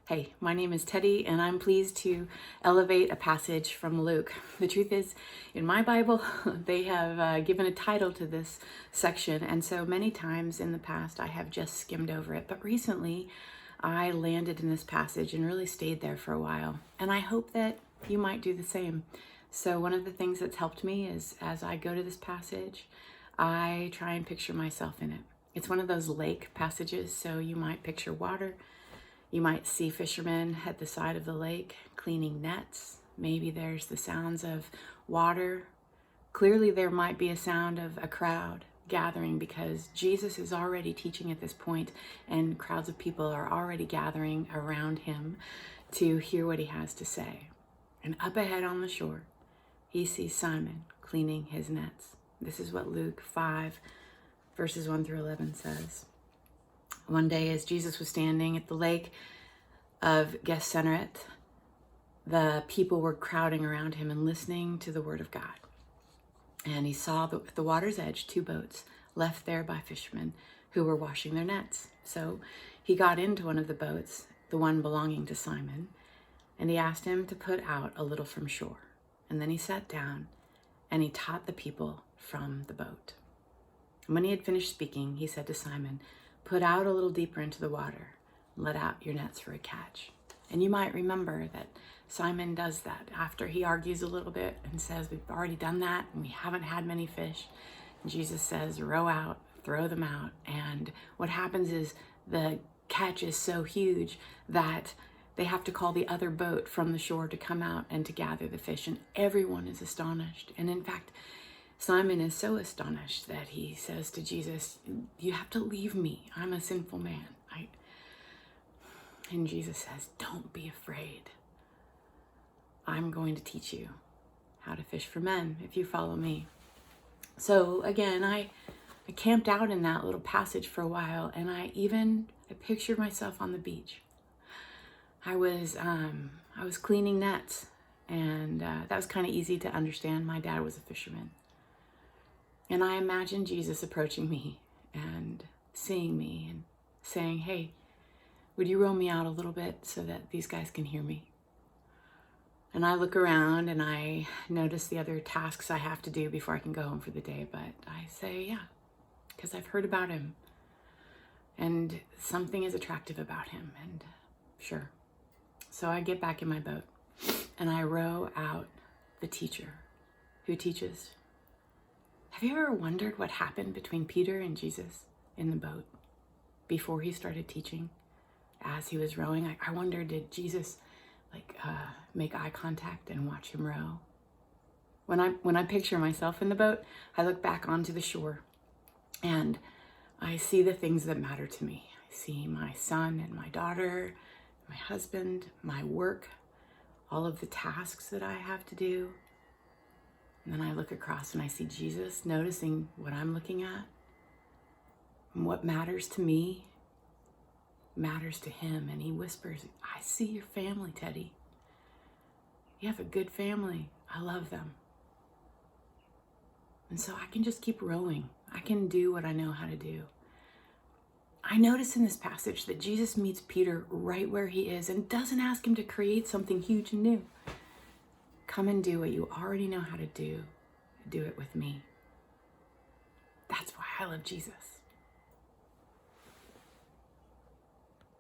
Hey, my name is Teddy, and I'm pleased to elevate a passage from Luke. The truth is, in my Bible, they have given a title to this section, and so many times in the past I have just skimmed over it. But recently, I landed in this passage and really stayed there for a while, and I hope that you might do the same. So, one of the things that's helped me is as I go to this passage, I try and picture myself in it. It's one of those lake passages, so you might picture water. You might see fishermen at the side of the lake cleaning nets. Maybe there's the sounds of water. Clearly, there might be a sound of a crowd gathering because Jesus is already teaching at this point, and crowds of people are already gathering around him to hear what he has to say. And up ahead on the shore, he sees Simon cleaning his nets. This is what Luke 5, verses 1 through 11 says. One day, as Jesus was standing at the lake of Gennesaret, the people were crowding around him and listening to the word of God. And he saw at the water's edge 2 boats left there by fishermen who were washing their nets. So he got into one of the boats, the one belonging to Simon, and he asked him to put out a little from shore. And then he sat down and he taught the people from the boat. And when he had finished speaking, he said to Simon, "Put out a little deeper into the water, and let out your nets for a catch." And you might remember that Simon does that after he argues a little bit and says, "We've already done that and we haven't had many fish." And Jesus says, "Row out, throw them out." And what happens is the catch is so huge that they have to call the other boat from the shore to come out and to gather the fish. And everyone is astonished. And in fact, Simon is so astonished that he says to Jesus, "You have to leave me. I'm a sinful man." And Jesus says, "Don't be afraid. I'm going to teach you how to fish for men if you follow me." So again, I camped out in that little passage for a while, and I pictured myself on the beach. I was cleaning nets, and that was kind of easy to understand. My dad was a fisherman. And I imagined Jesus approaching me and seeing me and saying, "Hey, would you row me out a little bit so that these guys can hear me?" And I look around and I notice the other tasks I have to do before I can go home for the day. But I say, yeah, because I've heard about him. And something is attractive about him. And sure. So I get back in my boat and I row out the teacher who teaches. Have you ever wondered what happened between Peter and Jesus in the boat before he started teaching? As he was rowing, I wonder, did Jesus make eye contact and watch him row? When I picture myself in the boat, I look back onto the shore and I see the things that matter to me. I see my son and my daughter, my husband, my work, all of the tasks that I have to do. And then I look across and I see Jesus noticing what I'm looking at. And what matters to me matters to him. And he whispers, "I see your family, Teddy. You have a good family. I love them." And so I can just keep rowing. I can do what I know how to do. I notice in this passage that Jesus meets Peter right where he is and doesn't ask him to create something huge and new. Come and do what you already know how to do. Do it with me. That's why I love Jesus.